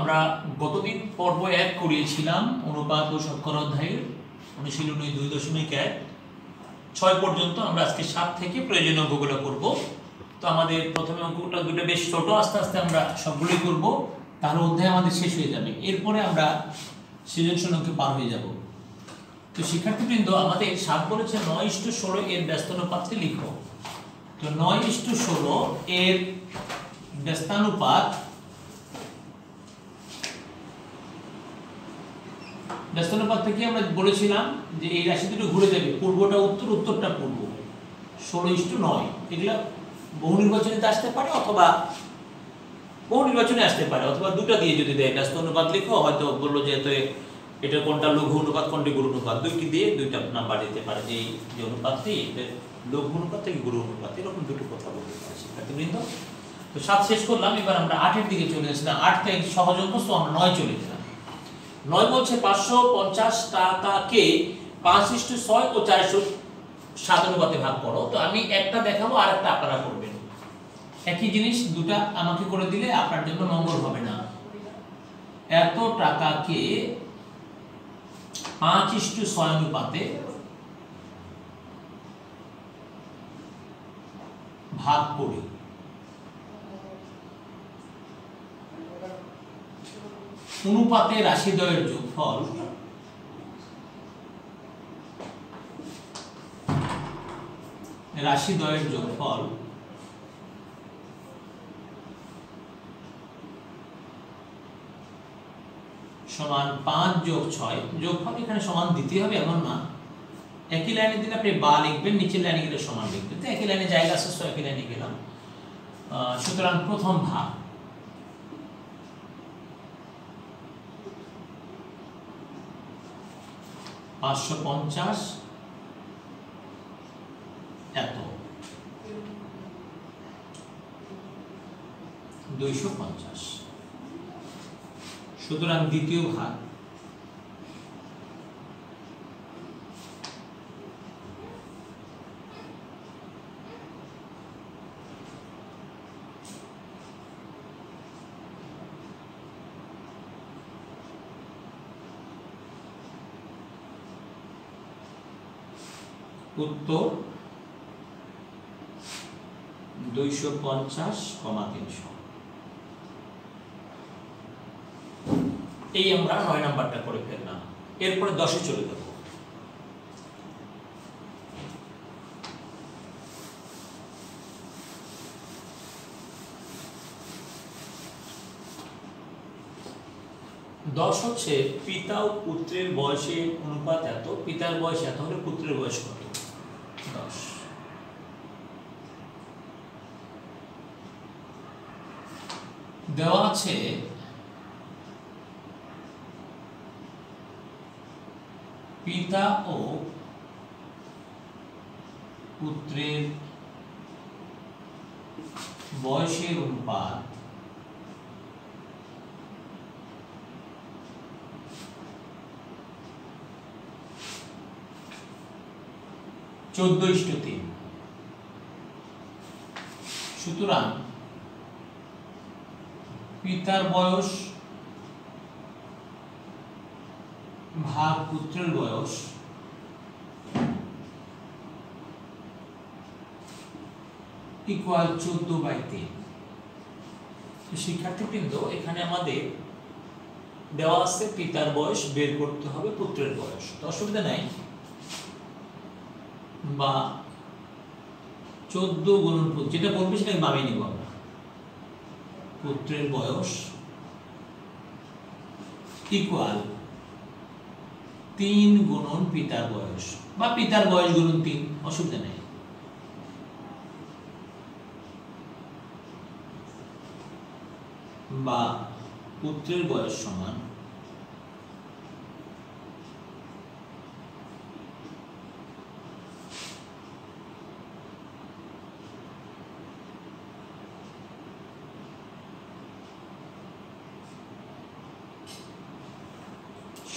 আমরা গতদিন পর্ব 1 করিয়েছিলাম অনুপাত ও শতকরা অধ্যায়ের অনুশীলনী 2.1 6 পর্যন্ত। আমরা আজকে 7 থেকে প্রয়োজনীয় অঙ্কগুলো করব। তো আমাদের প্রথমে অঙ্কটা দুটো বেশ ছোট, আস্তে আস্তে আমরা সবগুলোই করব, তাহলে অধ্যায় আমাদের শেষ হয়ে যাবে। এরপরে আমরা সৃজনশীল অঙ্কে পার হয়ে যাব। তো শিক্ষার্থীবৃন্দ, আমাদের 7 বলেছে 9:16 এর ব্যস্তানুপাতটি লিখো। তো 9:16 এর ব্যস্তানুপাত থেকে আমরা বলেছিলাম যে এই রাশি দুটো ঘুরে যাবে, পূর্বটা উত্তর, উত্তরটা পূর্ব। 16:9 এগুলা বহু নির্বাচনীতে আসতে পারে অথবা বহু নির্বাচনে আসতে পারে, অথবা দুটো দিয়ে যদি দেয় ব্যস্ত অনুপাত লিখো, হয়তো বললো যে এটা কোনটা লঘু অনুপাত কোনটি গুরু অনুপাত, দুইটি দিয়ে দুইটা নাম্বার দিতে পারে যে এই অনুপাতটি লঘু অনুপাত থেকে গুরু অনুপাত, এরকম দুটো কথা বলতে পারে শিক্ষার্থীবৃন্দ। তো 7 শেষ করলাম, এবার আমরা 8 এর দিকে চলে এসেছিলাম। 8 থেকে সহজ অঙ্ক, তো আমরা 9 চলে গেলাম। 9 বলছে 550 টাকাকে 5:6 ও 407 অনুপাতে ভাগ করো। তো আমি একটা দেখাবো আর একটা আপনারা করবেন। একই জিনিস দুটা আমাকে করে দিলে আপনার জন্য মঙ্গল হবে না। এত টাকাকে 5:6 অনুপাতে ভাগ করি। অনুপাতে রাশিদ্বয়ের যোগফল সমান 5 যোগ 6। যোগফল এখানে সমান দিতে হবে এমন না, একই লাইনে দিলে আপনি বা লিখবেন, নিচের লাইনে গেলে সমান লিখবেন। তো একই লাইনে জায়গা আছে, একই লাইনে গেলাম। সুতরাং প্রথম ভাগ 550 এত 250। সুতরাং দ্বিতীয় ভাগ উত্তর 250,300। এই আমরা 9 নাম্বারটা করে ফেললাম। এরপরে 10-এ চলে যাব। 10 হচ্ছে পিতা ও পুত্রের বয়সের অনুপাত এত, পিতার বয়স এত হলে পুত্রের বয়স কত? 10। দেওয়া আছে পিতা ও পুত্রের বয়সের অনুপাত 14:3। সুতরাং পিতার বয়স ভাগ পুত্রের বয়স ইকুয়াল 14/3। শিক্ষার্থীবৃন্দ, এখানে আমাদের দেওয়া আছে পিতার বয়স, বের করতে হবে পুত্রের বয়স। তো অসুবিধা নাই, বা 14 গুণন যেটা বলবে সেটা ভাবে নিব আমরা। পুত্রের বয়স ইকুয়াল 3 গুণন পিতার বয়স, বা পিতার বয়স গুণন 3, অসুবিধা নেই। বা পুত্রের বয়স সমান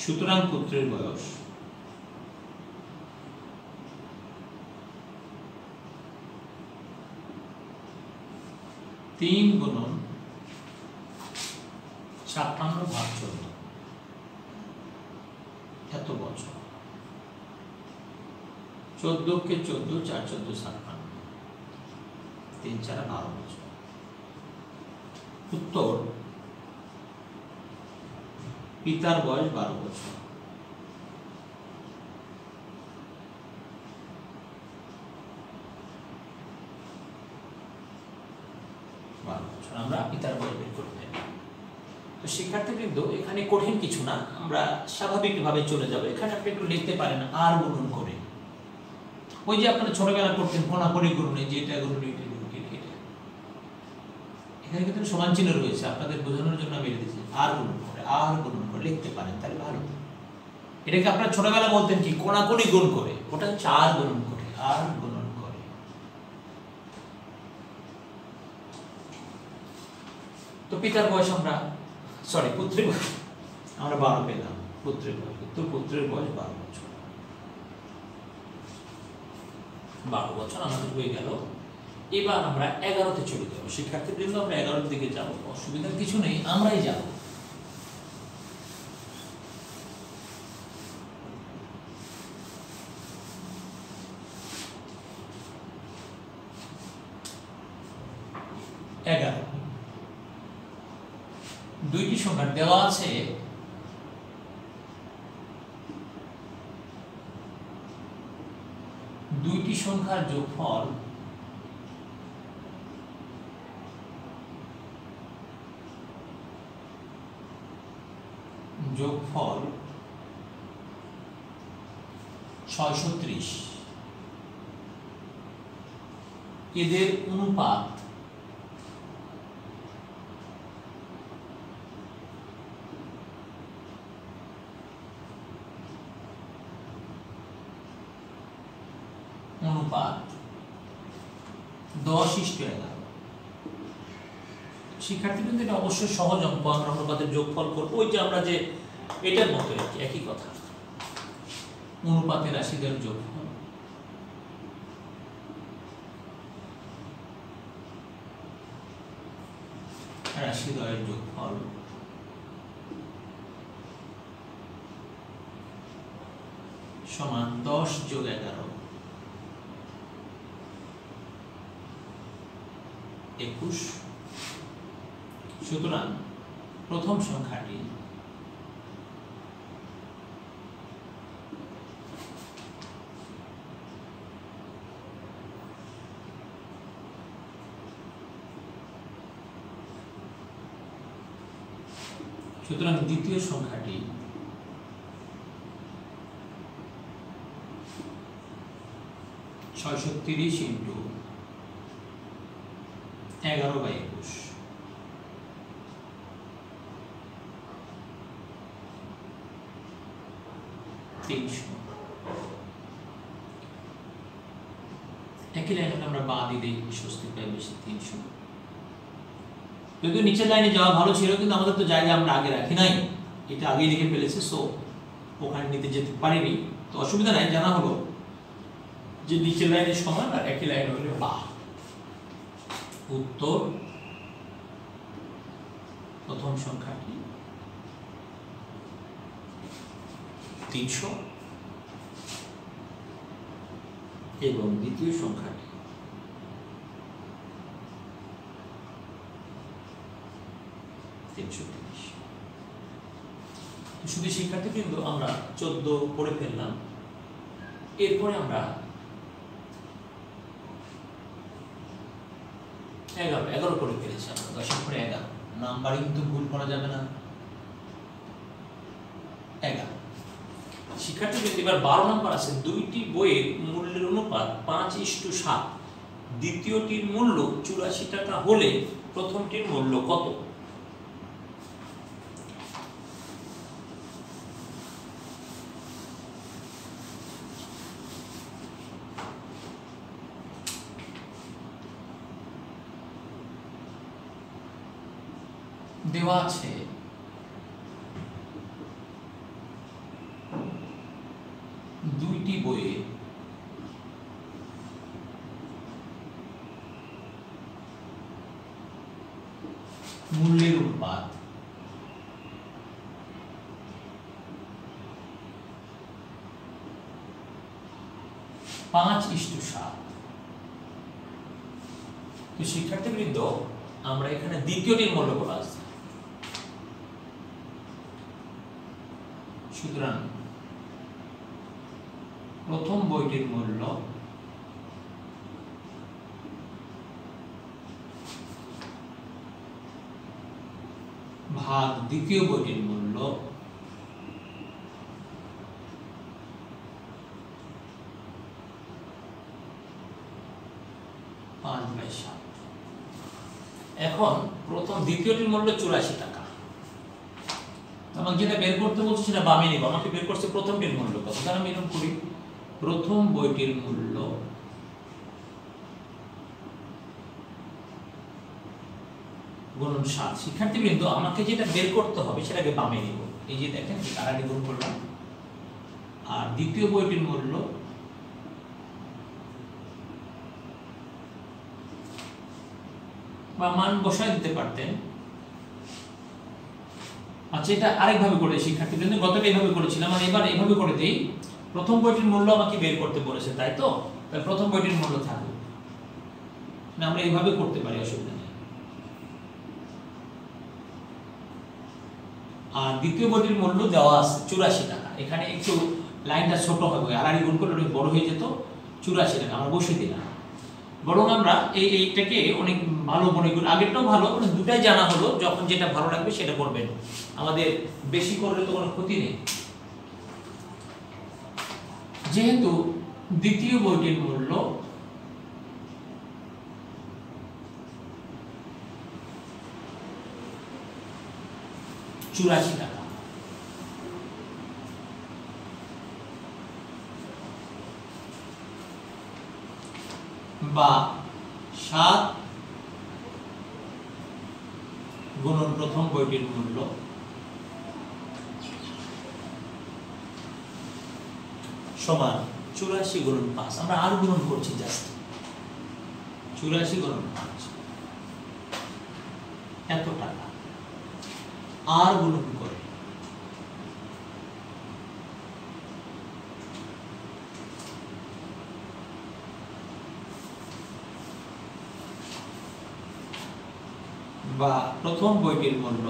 সুতরাং পুত্রের বয়স 3 গুণন 56/14 এত বছর। 14 কে 14, 4 14 56, 3 4 12 বছর। উত্তর পিতার বয়স 12 বছর। আমরা পিতার বয়স বের করতে পারি। তো শিক্ষার্থীবৃন্দ, এখানে কঠিন কিছু না, আমরা স্বাভাবিকভাবে চলে যাব। এখানে আপনি একটু লিখতে পারেন আর গুণন করে। ওই যে আপনারা ছোটবেলা করতেন কোনাকুনি গুণনে, যে এটা গুণন এটা গুণন এটা, এখানে কিন্তু সমান চিহ্ন রয়েছে, আপনাদের বোঝানোর জন্য আমি লিখে দিয়েছি আর গুণন করে। আর গুণন করে লিখতে পারেন তাহলে ভালো। এটাকে আপনারা ছোটবেলা বলতেন কি কোনাকুনি গুণ করে, ওটা হচ্ছে আর গুণন করে। আর গুণন করে। তো পিতার বয়স আমরা পুত্রের বয়স আমরা 12 পেলাম। পুত্রের বয়স, তো পুত্রের বয়স 12 বছর। 12 বছর আমাদের হয়ে গেল। এবার আমরা 11তে চলে যাব। শিক্ষার্থীবৃন্দ, আমরা 11এর দিকে যাব, অসুবিধার কিছু নেই, আমরাই যাব। দুইটি সংখ্যা দেওয়া আছে, দুইটি সংখ্যার যোগফল যোগফল 630, এদের অনুপাত অনুপাত 10:11। শিক্ষার্থীবৃন্দ, এটা অবশ্যই সহজ অঙ্ক। আমরা অনুপাতের যোগফল করবো, ওই যে আমরা যে এটার মতো একই কথা, অনুপাতের রাশিদের যোগফল রাশিদ্বয়ের যোগফল সমান 10 + 11 21। সুতরাং প্রথম সংখ্যাটি সুতরাং দ্বিতীয় সংখ্যাটি 630 × 11/21, 300। একই লাইনে আমরা বাঁ দিলেই স্বস্তি পাই বেশি, 300। যদিও নিচের লাইনে যাওয়া ভালো ছিল, কিন্তু আমাদের তো জায়গা আমরা আগে রাখি নাই, এটা আগে লিখে ফেলেছে, সো ওখানে নিতে যেতে পারিনি। তো অসুবিধা নাই, জানা হলো যে নিচের লাইনের সমান আর একই লাইনে হলে বা। উত্তর প্রথম সংখ্যাটি 300 এবং দ্বিতীয় সংখ্যাটি 330। শুধু শিক্ষার্থীবৃন্দ, আমরা 14 পড়ে ফেললাম। এরপরে আমরা 11 পড়ে ফেলেছি। আমরা 10 পরে 11, নাম্বারিং তো ভুল করা যাবে না। 11 শিক্ষার্থীবৃন্দ, এবার 12 নম্বর আছে, দুইটি বইয়ের মূল্যের অনুপাত 5:7, দ্বিতীয়টির মূল্য 84 টাকা হলে প্রথমটির মূল্য কত? দেওয়া আছে দুইটি বইয়ে মূল্যের অনুপাত 5:7। তো শিক্ষার্থীবৃন্দ আমরা এখানে দ্বিতীয়টির মূল্য বলা আছে, সুতরাং প্রথম বইটির মূল্য ভাগ দ্বিতীয় বইটির মূল্য এখন প্রথম দ্বিতীয়টির মূল্য 84 টাকা। আমাকে যেটা বের করতে বলছে সেটা বামে নিব, আমাকে বের করছে প্রথমটির মূল্য কত। তাহলে আমি এরকম করি, প্রথম বইটির মূল্য গুণন 7। শিক্ষার্থীবৃন্দ আমাকে যেটা বের করতে হবে সেটাকে বামে নিব। এই যে দেখেন কারাটি গুণ করলাম, আর দ্বিতীয় বইটির মূল্য বা মান বসায় দিতে পারতেন। আচ্ছা, এটা আরেকভাবে করে শিক্ষার্থীবৃন্দ, গতটা এইভাবে করেছিলাম, আর এবার এইভাবে করে দেই। প্রথম বইটির মূল্য আমাকে বের করতে বলেছে, তাই তো? তাহলে প্রথম বইটির মূল্য থাকবে না, আমরা এইভাবে করতে পারি, অসুবিধা নেই। আর দ্বিতীয় বইটির মূল্য দেওয়া আছে 84 টাকা। এখানে একটু লাইনটা ছোট হবে, আড়াআড়ি গুণ করলে অনেক বড় হয়ে যেত। 84 টাকা আমরা বসিয়ে দিলাম। বরং আমরা এইটাকে অনেক ভালো মনে করি, আগেরটাও ভালো, দুটাই জানা হলো। যখন যেটা ভালো লাগবে সেটা করবেন, আমাদের বেশি করলে তো কোনো ক্ষতি নেই। যেহেতু দ্বিতীয় বইটির মূল্য চুরাশি টাকা, বা 7 গুণন প্রথম বইটির মূল্য সমান 84 গুণন 5। আমরা আর গুণন করছি, জাস্ট 84 গুণন 5 এত টাকা, আর গুণন করে বা প্রথম বইটির মূল্য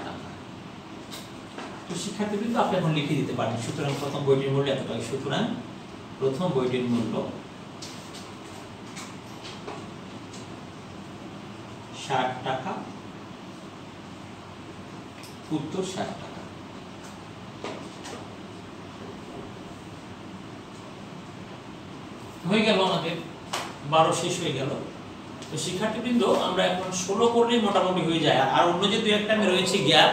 টাকা। তো শিক্ষার্থীবৃন্দ আপনি এখন লিখে দিতে পারেন, সুতরাং প্রথম বইটির মূল্য এত টাকা। সুতরাং প্রথম বইটির মূল্য 60 টাকা, উত্তর 60 টাকা। হয়ে গেল, আমাদের 12 শেষ হয়ে গেল। তো শিক্ষার্থীবৃন্দ আমরা এখন 16 করলেই মোটামুটি হয়ে যায়। আর অন্য যে 2-1টা রয়েছে গ্যাপ,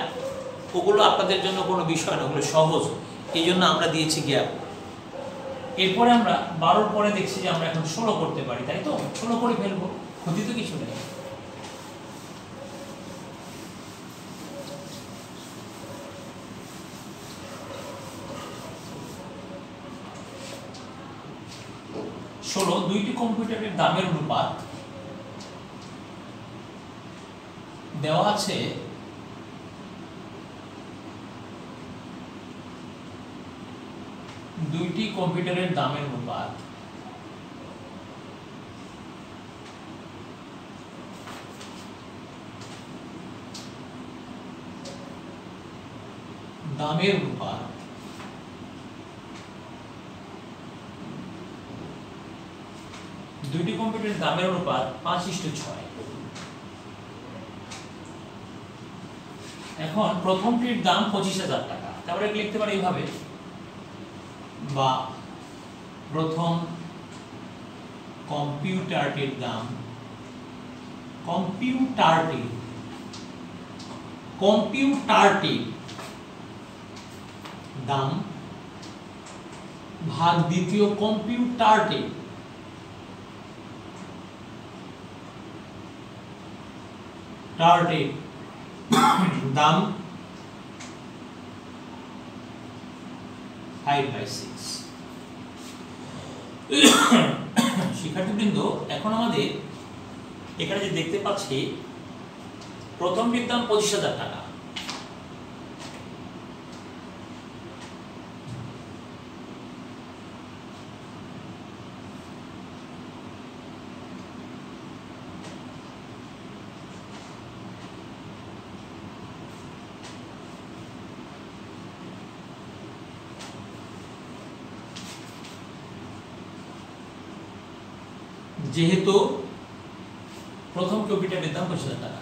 ওগুলো আপনাদের জন্য কোনো বিষয় না, ওগুলো সহজ, এই জন্য আমরা দিয়েছি গ্যাপ। এরপরে আমরা 12 পরে দেখছি যে আমরা এখন 16 করতে পারি, তাই তো? 16 করে ফেলবো, ক্ষতি তো কিছু নেই। দুইটি কম্পিউটারের দামের অনুপাত দেওয়া আছে দুইটি কম্পিউটারের দামের অনুপাত দুইটি কম্পিউটারের দামের অনুপাত 5:6। এখন প্রথমটির দাম 25,000 টাকা, তারপরে লিখতে পারি এইভাবে, বা প্রথম কম্পিউটারটির দাম দাম ভাগ দ্বিতীয় কম্পিউটারটির দাম 5/6। শিক্ষার্থীবৃন্দ, এখন আমাদের এখানে যে দেখতে পাচ্ছি প্রথমটির দাম 25,000 টাকা, যেহেতু প্রথম কম্পিউটারের দাম 25,000 টাকা।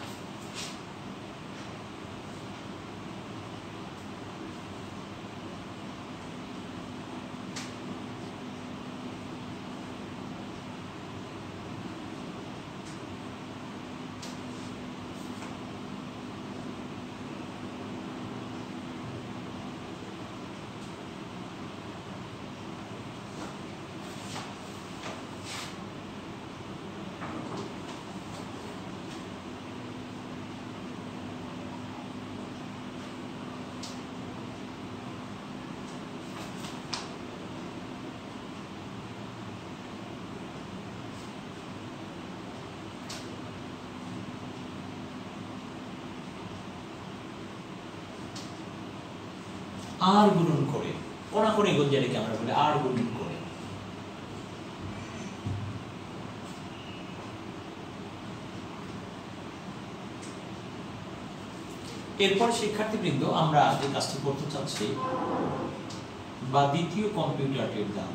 আর গুণন করে, কোনাকুনি গুণ যেটাকে আমরা বলি, আর গুণন করে। এরপর শিক্ষার্থীবৃন্দ, আমরা যে কাজটি করতে চাচ্ছি, বা দ্বিতীয় কম্পিউটারটির দাম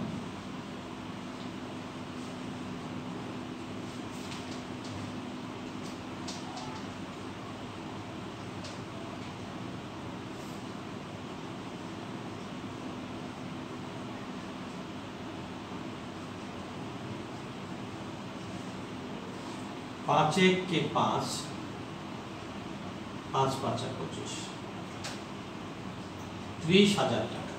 पाँच एक के 5, 5 5 25, 30,000 টাকা।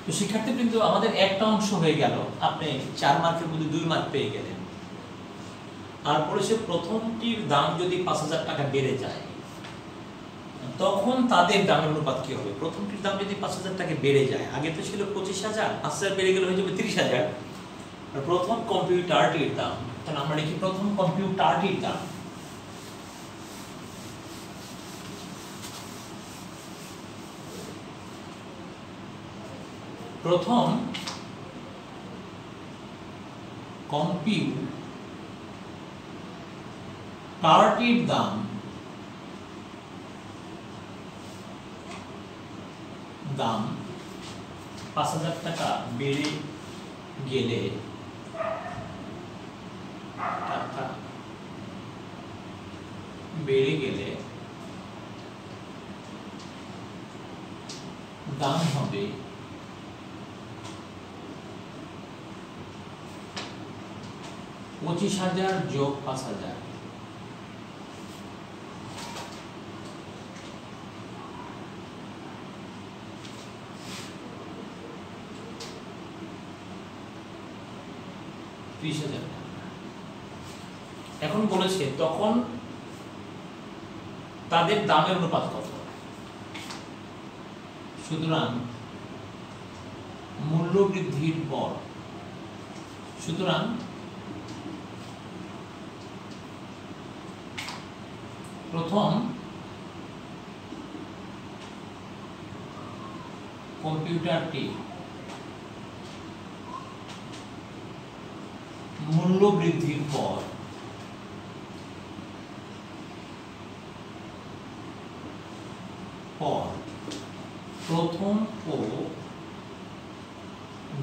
তো শিক্ষার্থীবৃন্দ, আমাদের একটা অংশ হয়ে গেল, আপনি 4 মার্কের মধ্যে 2 মার্ক পেয়ে গেলেন। আর পরে সে প্রথমটির দাম যদি 5,000 টাকা বেড়ে যায়, তখন তাদের দামের অনুপাত কি হবে? প্রথমটির দাম যদি 5,000 টাকা বেড়ে যায়, আগে তো ছিল 25,000, 5,000 বেড়ে গেলে হয়ে যাবে 30,000। প্রথম কম্পিউটারটির দাম, তাহলে আমরা লিখি প্রথম কম্পিউটারটির দাম প্রথম কম্পিউটারটির দাম 5,000 টাকা বেড়ে গেলে দাম হবে 25,000 যোগ 5,000, এখন বলেছে তখন তাদের দামের অনুপাত কত? সুতরাং মূল্য বৃদ্ধির পর, সুতরাং প্রথম কম্পিউটারটি মূল্য বৃদ্ধির পর প্রথম ও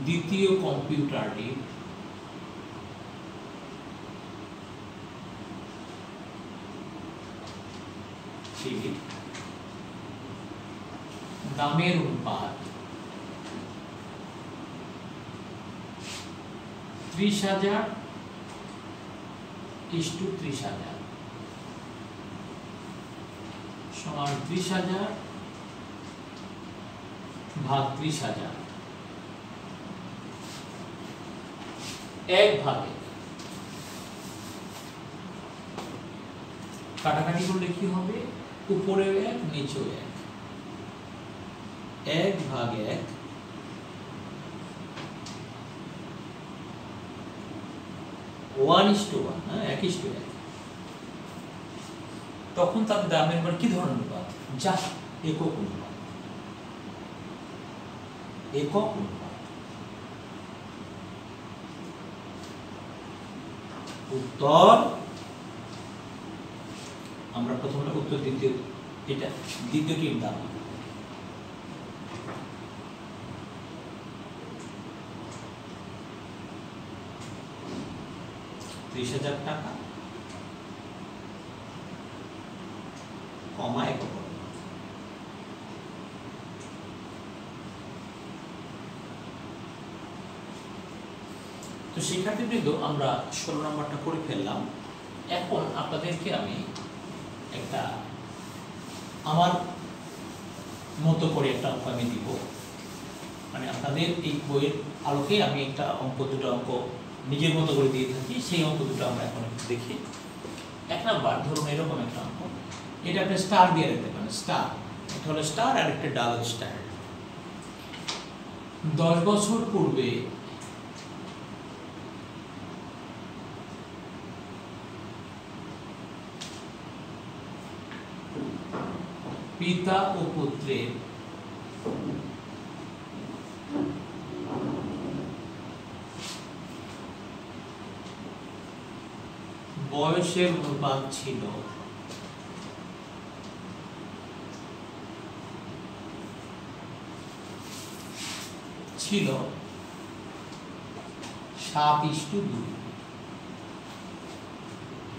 দ্বিতীয় কম্পিউটারটি দামের অনুপাত 30,000 = 30,000 সমান 30,000 ভাগ 30,000 এক ভাগে কাটাকাটি করলে কি হবে? উপরে 1 নিচে 1, 1 ভাগ 1 1:1, হ্যাঁ 1:1। তখন তাদের দামের মান কি ধরনের অনুপাত? যা একক অনুপাত, একক অনুপাত। উত্তর আমরা প্রথমে উত্তর দ্বিতীয়, এটা দ্বিতীয়টির দাম 30,000 টাকা, কমা একক অনুপাত। তো শিক্ষার্থীবৃন্দ আমরা 16 নম্বরটা করে ফেললাম। এখন আপনাদেরকে আমি একটা আমার মতো করে একটা অঙ্ক আমি দিব, মানে আপনাদের এই বইয়ের আলোকে আমি একটা অঙ্ক, দুটো অঙ্ক নিজের মতো করে দিয়ে থাকি, সেই অঙ্ক দুটো আমরা এখন দেখি। 1 নাম্বার ধরুন এরকম একটা অঙ্ক, এটা আপনি স্টার দিয়ে রাখতে পারেন, স্টার, এটা হলো স্টার আর একটা ডাবল স্টার। 10 বছর পূর্বে পিতা ও পুত্রের বয়সের অনুপাত ছিল 7:2।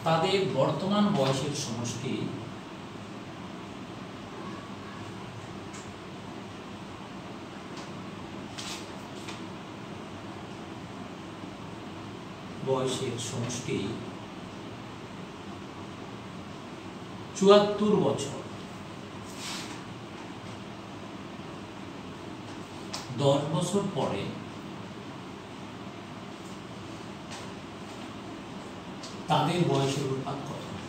তাদের বর্তমান বয়সের সমষ্টি বয়সের সমষ্টি 74 বছর। 10 বছর পরে তাদের বয়সের অনুপাত কত হবে?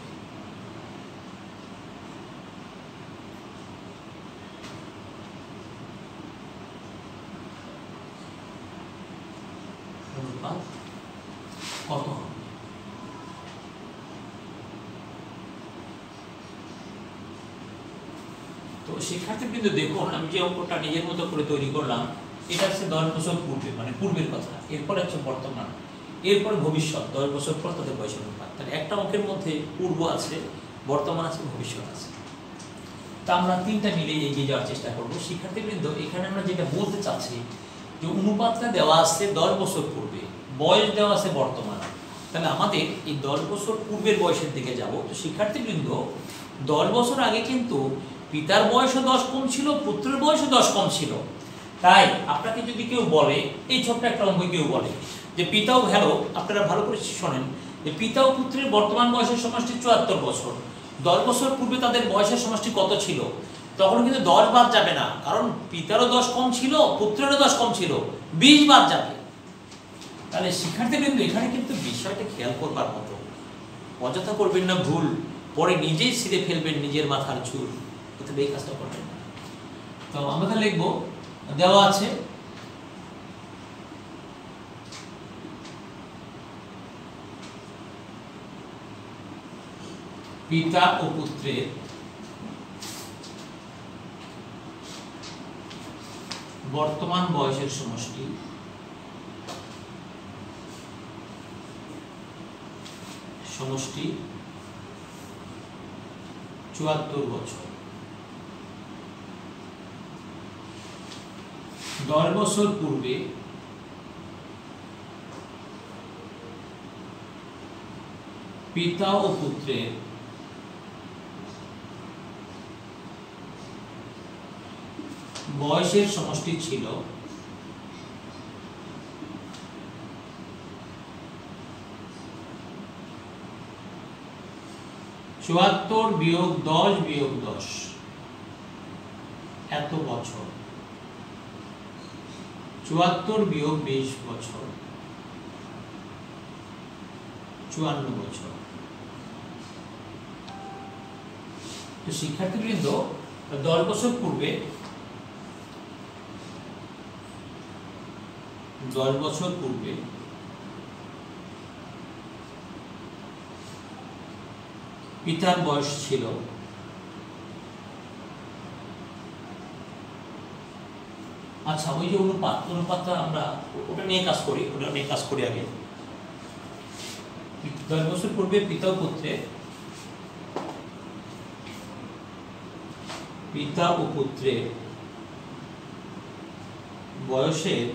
অনুপাত কত হবে? তো শিক্ষার্থীবৃন্দ দেখুন, আমি যে অঙ্কটা নিজের মতো করে তৈরি করলাম, এটা হচ্ছে 10 বছর পূর্বে, মানে পূর্বের কথা, এরপর হচ্ছে বর্তমান, এরপর ভবিষ্যৎ, 10 বছর পর তাদের বয়সের অনুপাত। তাহলে একটা অঙ্কের মধ্যে পূর্ব আছে, বর্তমান আছে, ভবিষ্যৎ আছে। তা আমরা তিনটা মিলে এগিয়ে যাওয়ার চেষ্টা করবো। শিক্ষার্থীবৃন্দ এখানে আমরা যেটা বলতে চাচ্ছি যে অনুপাতটা দেওয়া আছে 10 বছর পূর্বে, বয়স দেওয়া আছে বর্তমান। তাহলে আমাদের এই 10 বছর পূর্বের বয়সের দিকে যাব। তো শিক্ষার্থীবৃন্দ 10 বছর আগে কিন্তু পিতার বয়সও 10 কম ছিল, পুত্রের বয়সও 10 কম ছিল। তাই আপনাকে যদি কেউ বলে, এই ছোট্ট একটা অঙ্ক কেউ বলে যে পিতা ও আপনারা ভালো করে শোনেন, যে পিতা ও পুত্রের বর্তমান বয়সের সমষ্টি 74 বছর, 10 বছর পূর্বে তাদের বয়সের সমষ্টি কত ছিল? তখন কিন্তু 10 বাদ যাবে না, কারণ পিতারও 10 কম ছিল, পুত্রেরও 10 কম ছিল, 20 বাদ যাবে। তাহলে শিক্ষার্থীবৃন্দ এখানে কিন্তু বিষয়টা খেয়াল করবার মতো, অযথা করবেন না ভুল, পরে নিজেই ছিঁড়ে ফেলবেন নিজের মাথার চুল, অথবা এই কাজটা করবেন না। তো আমরা লিখবো, দেওয়া আছে পিতা ও পুত্রের বর্তমান বয়সের সমষ্টি সমষ্টি 74 বছর। 10 বছর পূর্বে পিতা ও পুত্রের বয়সের সমষ্টি ছিল 74 বিয়োগ 10 বিয়োগ 10, এত বছর। 74 বিয়োগ 20 বছর, 54 বছর। তো শিক্ষার্থীবৃন্দ 10 বছর পূর্বে 10 বছর পূর্বে পিতার বয়স ছিল আচ্ছা ওই যে অনুপাতটা আমরা ওটা নিয়ে কাজ করি আগে 10 বছর পূর্বে পিতা ও পুত্রের বয়সের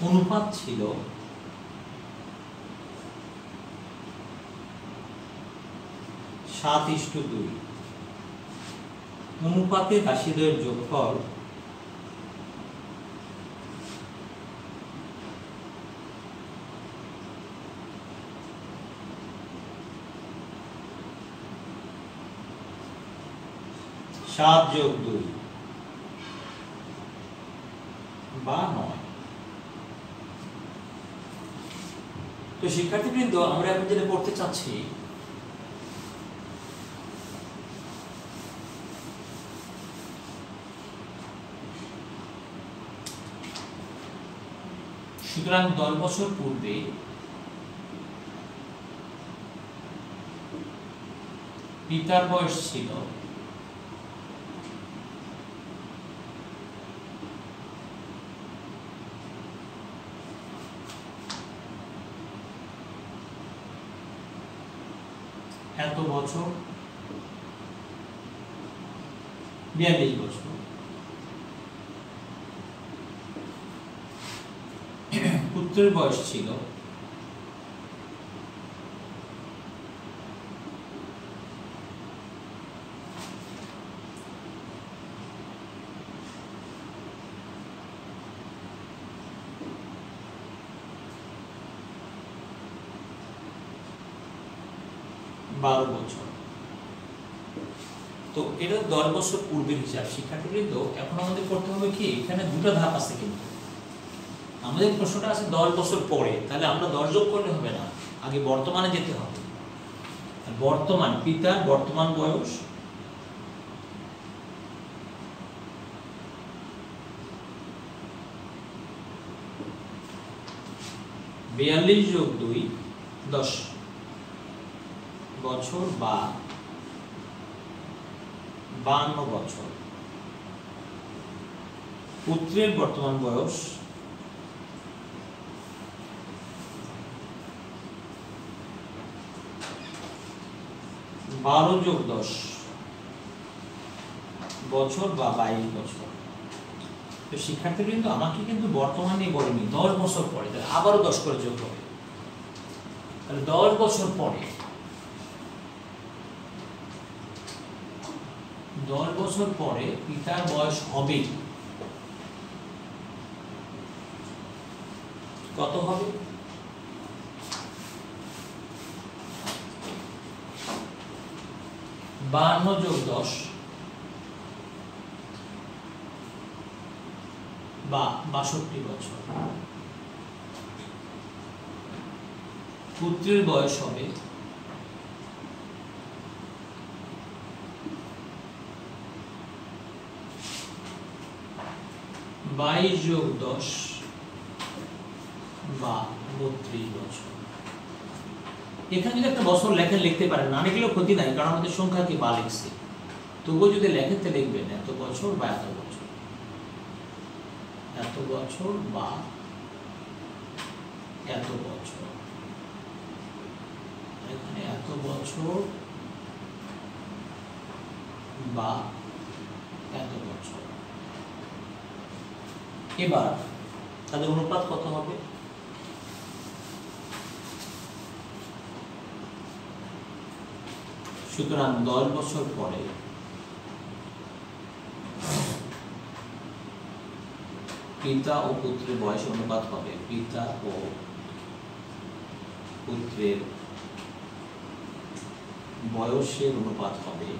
অনুপাত ছিল 7:2। অনুপাতে রাশিদ্বয়ের যোগফল 7+2 বা 9। তো শিক্ষার্থীবৃন্দ আমরা এখন যেটা করতে চাচ্ছি সুতরাং 10 বছর পূর্বে পিতার বয়স ছিল এত বছর, 42 বছর। পুত্রের বয়স ছিল বারো বছর। তো এটা 10 বছর পূর্বের হিসাব। শিক্ষার্থীবৃন্দ এখন আমাদের করতে হবে কি, এখানে দুটো ধাপ আছে কিন্তু আমাদের প্রশ্নটা আছে 10 বছর পরে, তাহলে আমরা 10 যোগ করলে হবে না, আগে বর্তমানে যেতে হবে। বর্তমান পিতার বর্তমান বয়স (42+2) 10 বছর বা 52 বছর। পুত্রের বর্তমান বয়স 12+10 বছর বা 22 বছর। তো শিক্ষার্থীবৃন্দ আমাকে কিন্তু বর্তমানে বলেনি, 10 বছর পরে, তাহলে আবারও 10 করে যোগ হবে। তাহলে 10 বছর পরে, 10 বছর পরে পিতার বয়স হবে কত হবে? 52+10 বা 62 বছর। পুত্রের বয়স হবে 22+10 বা 32 বছর। এখানে যদি একটা বছর লেখেন লিখতে পারেন, না লিখলেও ক্ষতি নাই, কারণ আমাদের সংখ্যা কি বা লিখছি। তবুও যদি লেখেন তো লিখবেন এত বছর বা এত বছর, এত বছর বা এত বছর, এখানে এত বছর বা এত বছর। এবার তাদের অনুপাত কত হবে? সুতরাং 10 বছর পরে পিতা ও পুত্রের বয়স অনুপাত হবে, পিতা ও পুত্রের বয়সের অনুপাত হবে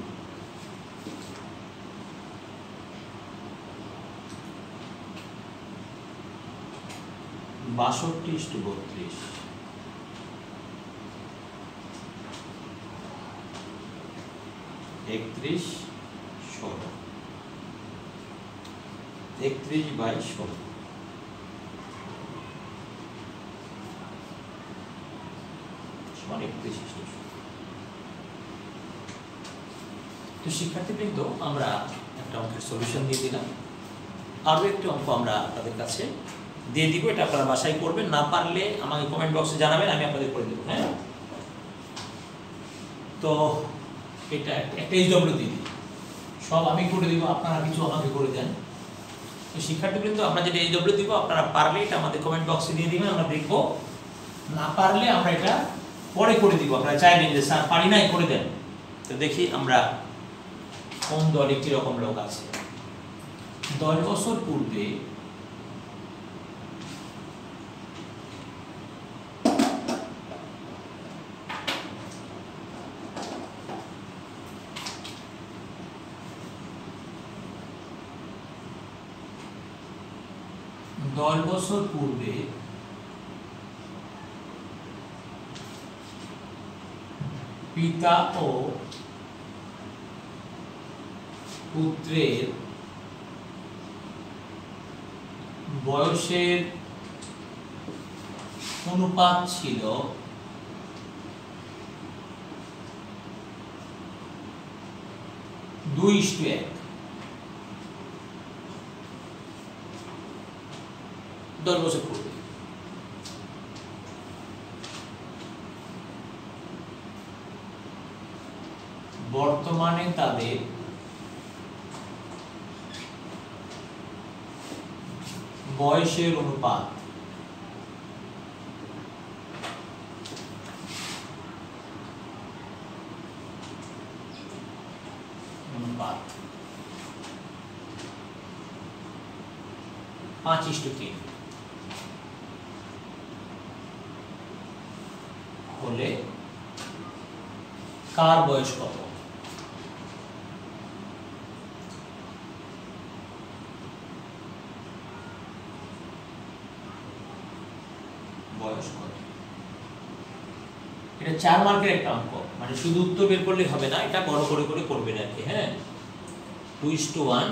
62:32। 31/16 31/16 সমান 31/16। তো শিক্ষার্থীবৃন্দ, আমরা একটা অঙ্কের সলিউশন দিয়ে দিলাম। আরও একটি অঙ্ক আমরা আপনাদের কাছে দিয়ে দিব, এটা আপনারা বাসায় করবেন। না পারলে আমাকে কমেন্ট বক্সে জানাবেন, আমি আপনাদের করে দেবো। হ্যাঁ, তো এটা একটা এইচডব্লিউ দিই, সব আমি করে দিব, আপনারা কিছু আমাকে করে দেন। তো শিক্ষার্থীবৃন্দ, আমরা যেটা এইচডব্লিউ দিব, আপনারা পারলে এটা আমাদের কমেন্ট বক্সে দিয়ে দিবেন, আমরা দেখবো। না পারলে আমরা এটা পরে করে দিব, আপনারা চাইবেন যে স্যার পারি নাই করে দেন। তো দেখি আমরা কোন দলে কিরকম লোক আছে। 10 বছর পূর্বে পিতা ও পুত্রের বয়সের অনুপাত ছিল 2:1। 10 বছর পূর্বে। বর্তমানে তাদের বয়সের অনুপাত অনুপাত 5:3 হলে কার বয়স কত? বয়স কত? এটা 4 মার্কের একটা অঙ্ক, মানে শুধু উত্তর বের করলে হবে না, এটা বড় করে করে করবেন আর কি। হ্যাঁ, 2:1,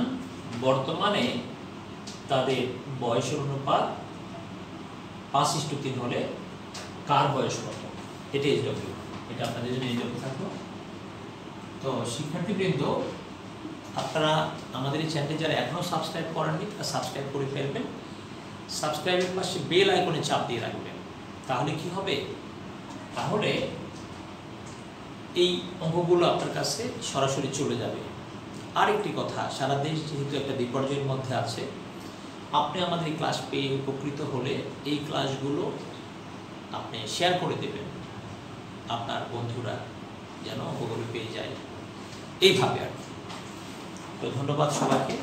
বর্তমানে তাদের বয়সের অনুপাত 5:3 হলে কার বয়স কত? এটা এইচডব্লিউ, এটা আপনাদের জন্য এইচডব্লিউ থাকলো। তো শিক্ষার্থীবৃন্দ, আপনারা আমাদের এই চ্যানেলটি যারা এখনো সাবস্ক্রাইব করেননি, তা সাবস্ক্রাইব করে ফেলবেন। সাবস্ক্রাইবের পাশে বেল আইকনে চাপ দিয়ে রাখবেন, তাহলে কি হবে? তাহলে এই অঙ্কগুলো আপনার কাছে সরাসরি চলে যাবে। আরেকটি কথা, সারা দেশ যেহেতু একটা বিপর্যয়ের মধ্যে আছে, আপনি আমাদের এই ক্লাস পেয়ে উপকৃত হলে এই ক্লাসগুলো আপনি শেয়ার করে দেবেন, আপনার বন্ধুরা যেন অঙ্কগুলো পেয়ে যায়, এইভাবে আর কি। তো ধন্যবাদ সবাইকে।